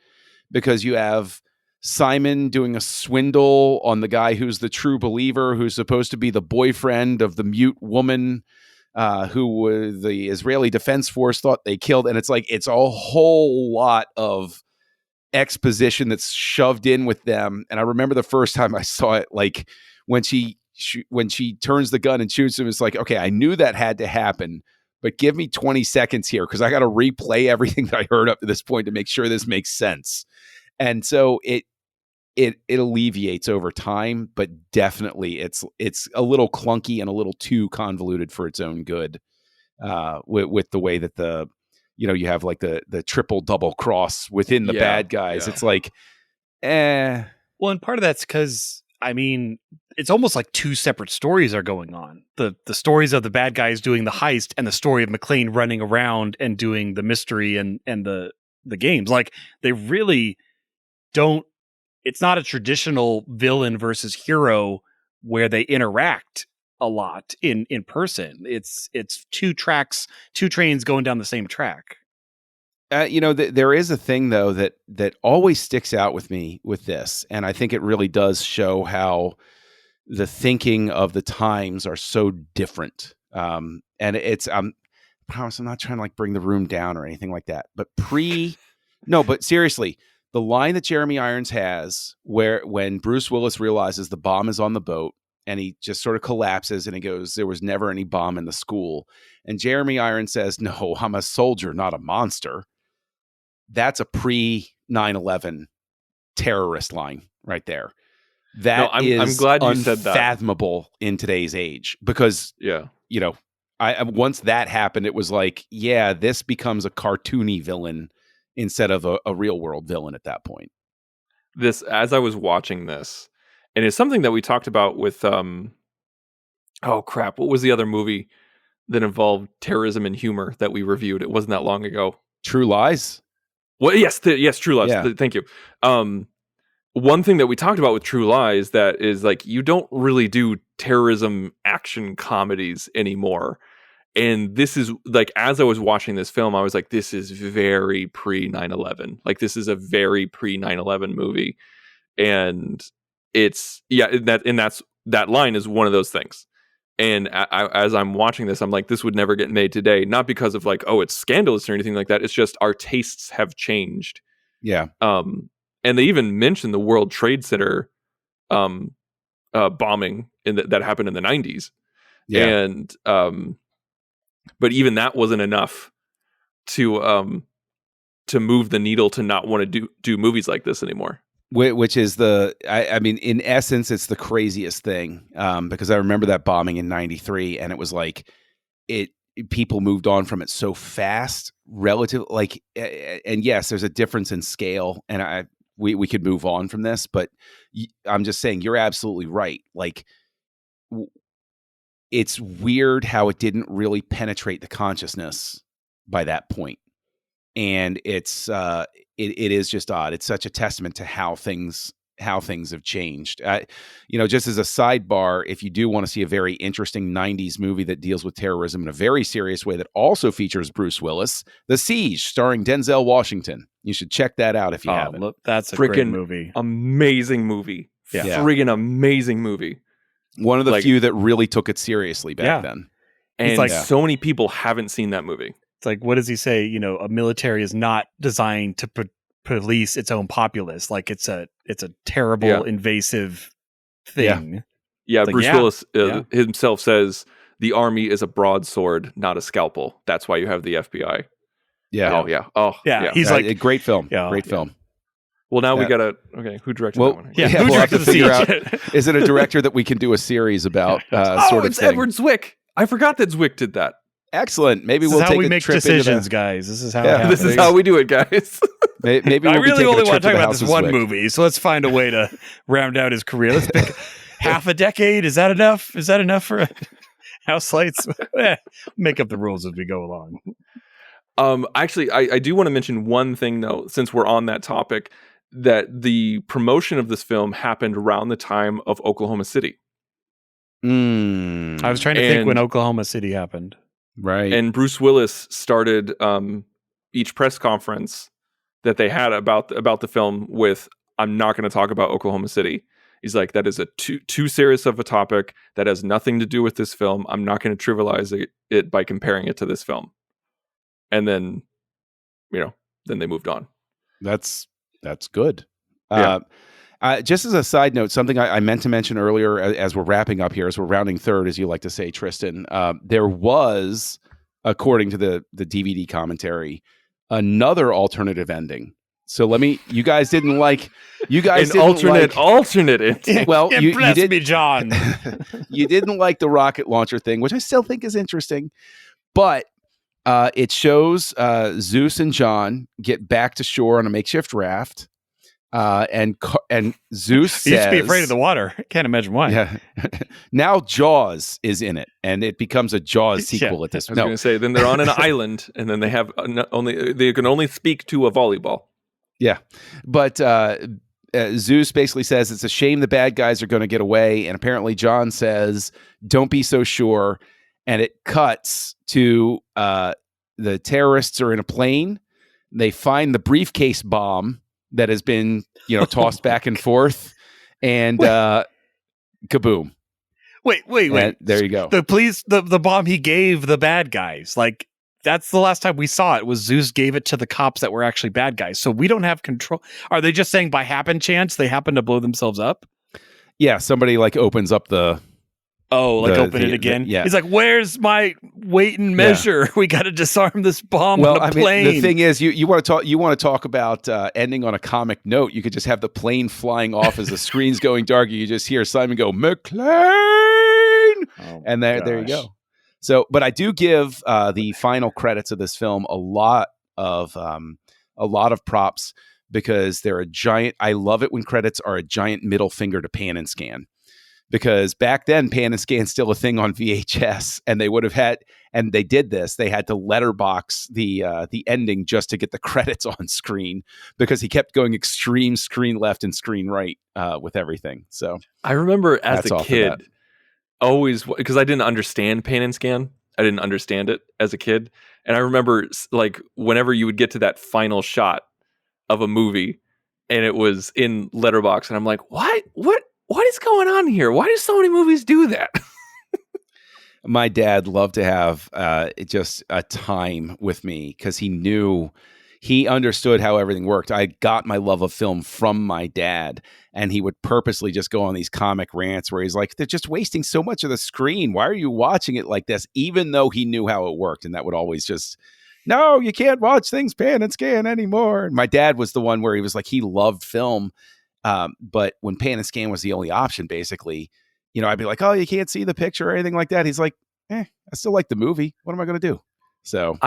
because you have Simon doing a swindle on the guy who's the true believer, who's supposed to be the boyfriend of the mute woman who the Israeli Defense Force thought they killed. And it's like, it's a whole lot of exposition that's shoved in with them. And I remember the first time I saw it, like when she turns the gun and shoots him, it's like, okay, I knew that had to happen, but give me 20 seconds here, because I got to replay everything that I heard up to this point to make sure this makes sense. And so it alleviates over time, but definitely it's a little clunky and a little too convoluted for its own good, with the way that you have like the triple double cross within the bad guys. It's like, Well, and part of that's because, I mean, it's almost like two separate stories are going on. The stories of the bad guys doing the heist, and the story of McClane running around and doing the mystery and the games. Like, they really don't. It's not a traditional villain versus hero where they interact a lot in person. It's two trains going down the same track. There is a thing though that always sticks out with me with this, and I think it really does show how the thinking of the times are so different. And it's I promise I'm not trying to like bring the room down or anything like that, but but seriously, the line that Jeremy Irons has when Bruce Willis realizes the bomb is on the boat, and he just sort of collapses and he goes, "There was never any bomb in the school." And Jeremy Irons says, "No, I'm a soldier, not a monster." That's a pre-9/11 terrorist line right there. I'm glad you said that. Unfathomable in today's age, because once that happened, it was like, this becomes a cartoony villain instead of a real world villain at that point. This, as I was watching this, and it's something that we talked about with what was the other movie that involved terrorism and humor that we reviewed? It wasn't that long ago. True Lies. Well, yes, True Lies. Yeah. Thank you. One thing that we talked about with True Lies that is like, you don't really do terrorism action comedies anymore. And this is like, as I was watching this film, I was like, this is very pre 9/11. Like, this is a very pre 9/11 movie. And that line is one of those things. And as I'm watching this, I'm like, this would never get made today. Not because of like, it's scandalous or anything like that. It's just our tastes have changed. Yeah. And they even mentioned the World Trade Center bombing that happened in the 90s. Yeah. And but even that wasn't enough to move the needle to not want to do movies like this anymore. Which is I mean, in essence, it's the craziest thing, because I remember that bombing in '93, and it was like people moved on from it so fast, relative. Like, and yes, there's a difference in scale, and we could move on from this, but I'm just saying you're absolutely right. Like, it's weird how it didn't really penetrate the consciousness by that point. And it's it is just odd. It's such a testament to how things have changed. Just as a sidebar, if you do want to see a very interesting 90s movie that deals with terrorism in a very serious way that also features Bruce Willis, The Siege, starring Denzel Washington. You should check that out if you haven't. Look, that's a great movie. Amazing movie. Yeah. Friggin' amazing movie. One of the few that really took it seriously back then. And so many people haven't seen that movie. It's like, what does he say? A military is not designed to police its own populace. Like, it's a terrible, invasive thing. Yeah, Bruce Willis himself says the army is a broadsword, not a scalpel. That's why you have the FBI. Yeah. Oh, yeah. Oh, yeah. He's like, a great film. Yeah, great film. Well, now we gotta. Okay, who directed that one? Yeah, who we'll have to directed figure out. Is it a director that we can do a series about? It's thing? Edward Zwick. I forgot that Zwick did that. Excellent. Maybe we'll take a trip decisions, guys. This is how it happens. This is how we do it, guys. Maybe I really only want to talk about this one movie, so let's find a way to round out his career. Let's pick half a decade. Is that enough? Is that enough for Houselights? Make up the rules as we go along. Actually, I do want to mention one thing, though, since we're on that topic, that the promotion of this film happened around the time of Oklahoma City. I was trying to think when Oklahoma City happened. Right. And Bruce Willis started each press conference that they had about the film with, "I'm not going to talk about Oklahoma City." He's like, "That is a too serious of a topic. That has nothing to do with this film. I'm not going to trivialize it by comparing it to this film." And then, then they moved on. That's good. Yeah. Just as a side note, something I meant to mention earlier as we're wrapping up here, as we're rounding third, as you like to say, Tristan, there was, according to the DVD commentary, another alternative ending. So you guys didn't like, alternate ending. Well, you did me, John. You didn't like the rocket launcher thing, which I still think is interesting, but it shows Zeus and John get back to shore on a makeshift raft. And Zeus says, he used to be afraid of the water. Can't imagine why. Yeah. Now Jaws is in it, and it becomes a Jaws sequel at this point. I was going to say, then they're on an island, and then they can only speak to a volleyball. Yeah, but Zeus basically says it's a shame the bad guys are going to get away, and apparently John says, "Don't be so sure." And it cuts to the terrorists are in a plane. They find the briefcase bomb that has been, tossed back and forth, and kaboom. Wait. And there you go. The bomb he gave the bad guys. Like, that's the last time we saw it, was Zeus gave it to the cops that were actually bad guys. So we don't have control. Are they just saying by happen chance they happen to blow themselves up? Yeah, somebody opens up the... open it again? Yeah. He's like, where's my weight and measure? Yeah. We got to disarm this bomb on a plane. The thing is, you want to talk about ending on a comic note. You could just have the plane flying off as the screen's going dark. You just hear Simon go, "McLean!" And there you go. So, but I do give the final credits of this film a lot of props, because they're a giant. I love it when credits are a giant middle finger to Pan and Scan. Because back then, Pan and Scan's still a thing on VHS, and they would have had, and they did this. They had to letterbox the ending just to get the credits on screen, because he kept going extreme screen left and screen right with everything. So I remember as a kid, always, because I didn't understand Pan and Scan. I didn't understand it as a kid, and I remember whenever you would get to that final shot of a movie, and it was in letterbox, and I'm like, what is going on here? Why do so many movies do that? My dad loved to have just a time with me, because he understood how everything worked. I got my love of film from my dad, and he would purposely just go on these comic rants where he's like, "They're just wasting so much of the screen. Why are you watching it like this?" Even though he knew how it worked, and that would always just, "No, you can't watch things Pan and Scan anymore." And my dad was the one where he was like, he loved film. But when Pan and Scan was the only option, basically, I'd be like, "Oh, you can't see the picture or anything like that." He's like, I still like the movie. What am I going to do? So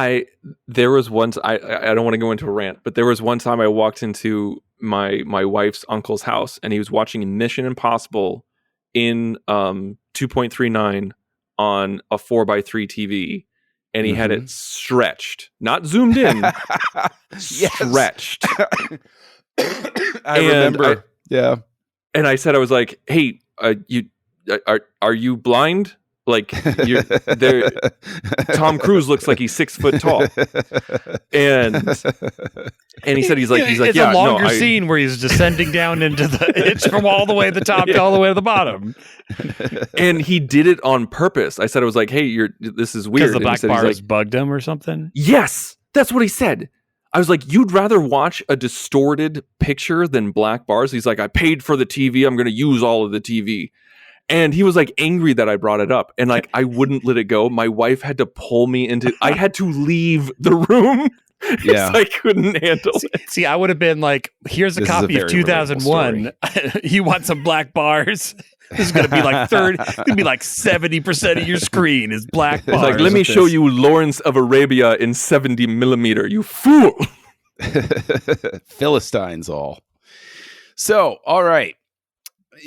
there was once, I don't want to go into a rant, but there was one time I walked into my wife's uncle's house, and he was watching Mission Impossible in 2.39 on a 4x3 TV, and he had it stretched, not zoomed in, stretched. I remember. Yeah. And I said, I was like, "Hey, are you blind? Like, Tom Cruise looks like he's 6 foot tall." And he said, he's like, it's "Yeah, a longer scene where he's descending down into it's from all the way to the top to all the way to the bottom." And he did it on purpose. I said, I was like, "Hey, this is weird." Because the black bars bugged him or something? Yes, that's what he said. I was like, "You'd rather watch a distorted picture than black bars?" He's like, "I paid for the TV. I'm going to use all of the TV." And he was like angry that I brought it up. And like, I wouldn't let it go. My wife had to pull me I had to leave the room. Yeah. I couldn't handle it. See, I would have been like, "Here's a copy of 2001. You want some black bars? This is going to be like it's going to be like 70% of your screen is black bars." Like, "Let me show you Lawrence of Arabia in 70 millimeter, you fool." Philistines all. So, all right.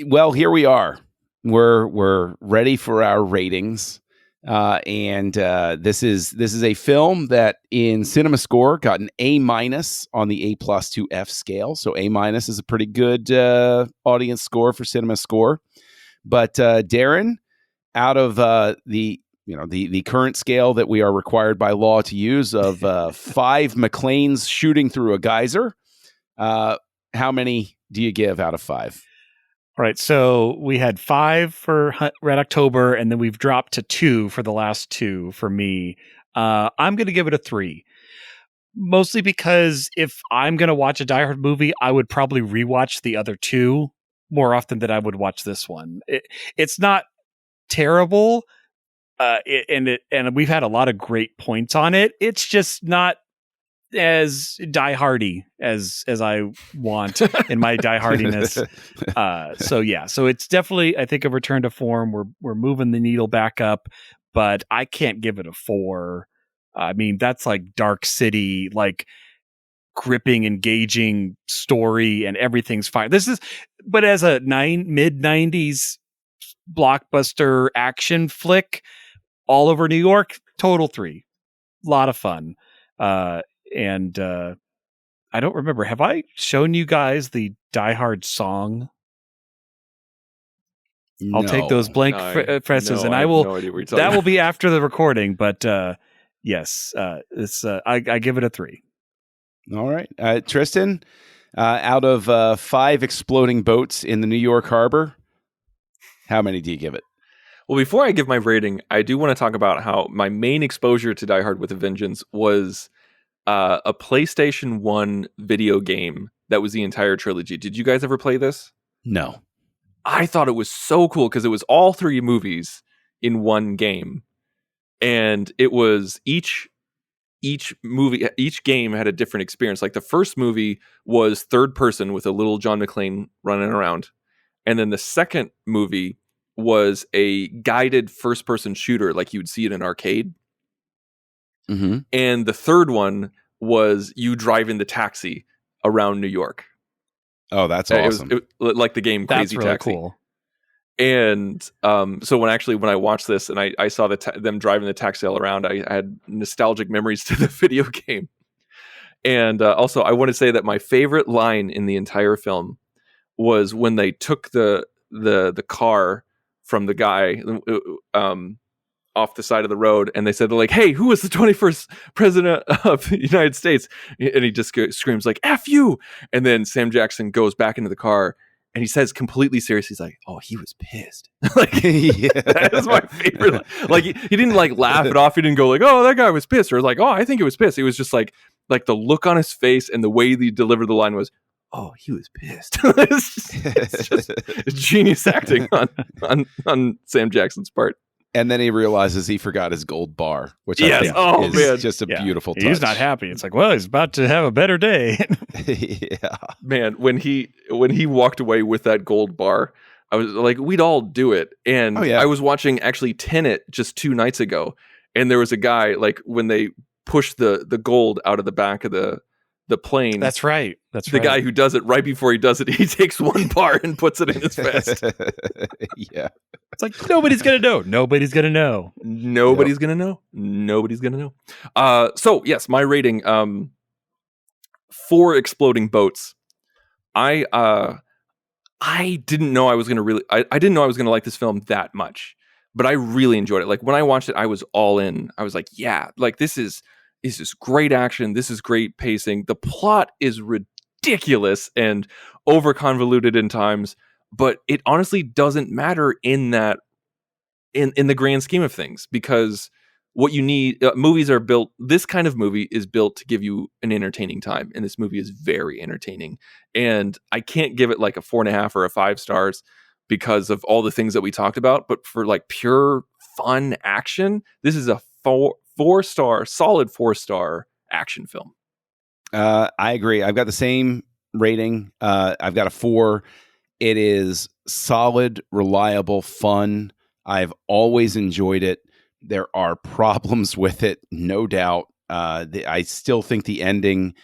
Well, here we are. We're ready for our ratings. And this is a film that in CinemaScore got an A- on the A+ to F scale. So A- is a pretty good audience score for CinemaScore. But Darren, out of the current scale that we are required by law to use of 5 McLeans shooting through a geyser, how many do you give out of 5? All right, so we had 5 for Red October, and then we've dropped to 2 for the last 2 for me. I'm going to give it a 3. Mostly because if I'm going to watch a Die Hard movie, I would probably rewatch the other 2 more often than I would watch this one. It's not terrible, and we've had a lot of great points on it. It's just not as die-hardy as I want in my die-hardiness. So it's definitely, I think, a return to form. We're moving the needle back up, but I can't give it a 4. I mean, that's like Dark City, like gripping, engaging story, and everything's fine. But as a mid-90s blockbuster action flick all over New York, total 3. Lot of fun. And I don't remember. Have I shown you guys the Die Hard song? No. I'll take those blank presses, and I will. No idea what you're talking That about. will be after the recording. But yes, I give it a 3. All right. Tristan, out of 5 exploding boats in the New York harbor, how many do you give it? Well, before I give my rating, I do want to talk about how my main exposure to Die Hard with a Vengeance was a PlayStation 1 video game that was the entire trilogy. Did you guys ever play this? No. I thought it was so cool because it was all 3 movies in one game. And it was each game had a different experience. Like the first movie was third person with a little John McClane running around. And then the second movie was a guided first person shooter like you'd see in an arcade. Mm-hmm. And the third one was you driving the taxi around New York. Oh, that's awesome. It was like the game Crazy That's really Taxi. cool. And so when I watched this and I saw them driving the taxi all around, I had nostalgic memories to the video game. And also, I want to say that my favorite line in the entire film was when they took the car from the guy off the side of the road, and they said, they're like, "Hey, who was the 21st president of the United States?" And he just screams like, "F you!" And then Sam Jackson goes back into the car. And he says completely serious, he's like, "Oh, he was pissed." Like, that is my favorite. Like, he didn't like laugh it off. He didn't go like, "Oh, that guy was pissed," or like, "Oh, I think he was pissed." It was just like the look on his face and the way he delivered the line was, "Oh, he was pissed." it's just genius acting on Sam Jackson's part. And then he realizes he forgot his gold bar, which Yes. I think Oh, is man. just a beautiful touch. He's not happy. It's like, well, he's about to have a better day. Yeah. Man, when he walked away with that gold bar, I was like, we'd all do it. And I was watching actually Tenet just 2 nights ago, and there was a guy, like, when they push the gold out of the back of the plane. That's right. The guy who does it right before he does it, he takes 1 bar and puts it in his vest. Yeah. It's like, nobody's going to know. Nobody's going to know. Nobody's going to know. Nobody's going to know. So yes, my rating, 4 exploding boats. I didn't know I was going to I didn't know I was going to like this film that much, but I really enjoyed it. Like when I watched it, I was all in. I was like, yeah, like this is great action. This is great pacing. The plot is ridiculous and over convoluted in times, but it honestly doesn't matter in that, in the grand scheme of things, because what you need, movies are built, this kind of movie is built to give you an entertaining time. And this movie is very entertaining. And I can't give it like a 4.5 or a 5 stars because of all the things that we talked about. But for like pure fun action, this is a 4-star, solid 4-star action film. I agree. I've got the same rating. I've got a 4. It is solid, reliable, fun. I've always enjoyed it. There are problems with it, no doubt. I still think the ending,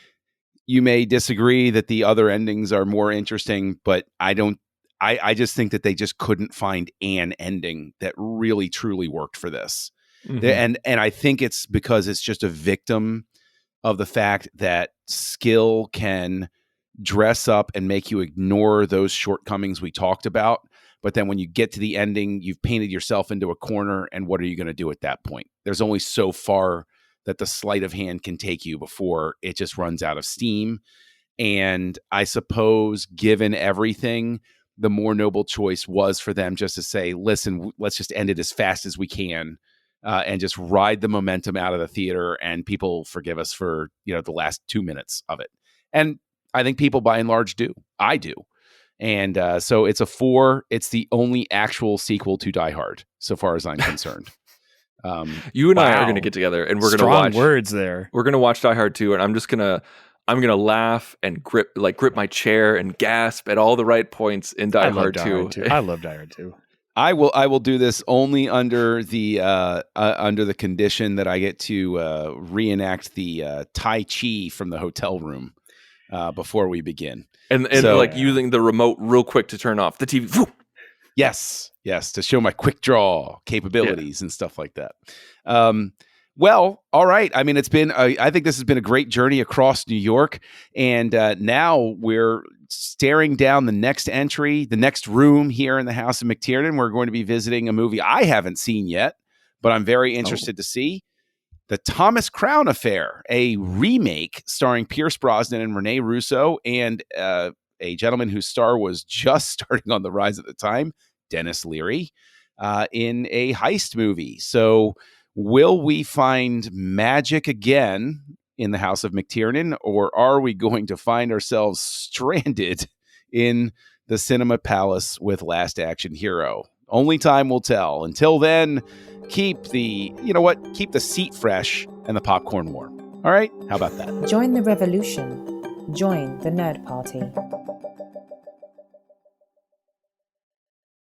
you may disagree that the other endings are more interesting, but I don't. I just think that they just couldn't find an ending that really, truly worked for this. Mm-hmm. And I think it's because it's just a victim of the fact that skill can dress up and make you ignore those shortcomings we talked about. But then when you get to the ending, you've painted yourself into a corner. And what are you going to do at that point? There's only so far that the sleight of hand can take you before it just runs out of steam. And I suppose, given everything, the more noble choice was for them just to say, listen, let's just end it as fast as we can and just ride the momentum out of the theater, and people forgive us for, the last 2 minutes of it. And I think people by and large do. I do. And so it's a 4. It's the only actual sequel to Die Hard, so far as I'm concerned. You and I are going to get together, and we're going to watch. Strong words there. We're going to watch Die Hard 2, and I'm gonna laugh and grip my chair and gasp at all the right points in Die Hard 2. I love Die Hard 2. I will do this only under the condition that I get to reenact the Tai Chi from the hotel room before we begin, and using the remote real quick to turn off the TV. Yes, to show my quick draw capabilities and stuff like that. Well, all right. I mean, I think this has been a great journey across New York. And now we're staring down the next entry, the next room here in the House of McTiernan. We're going to be visiting a movie I haven't seen yet, but I'm very interested to see. The Thomas Crown Affair, a remake starring Pierce Brosnan and Rene Russo, and a gentleman whose star was just starting on the rise at the time, Dennis Leary, in a heist movie. So will we find magic again in the House of McTiernan, or are we going to find ourselves stranded in the Cinema Palace with Last Action Hero? Only time will tell. Until then, keep the seat fresh and the popcorn warm. All right? How about that? Join the revolution. Join the Nerd Party.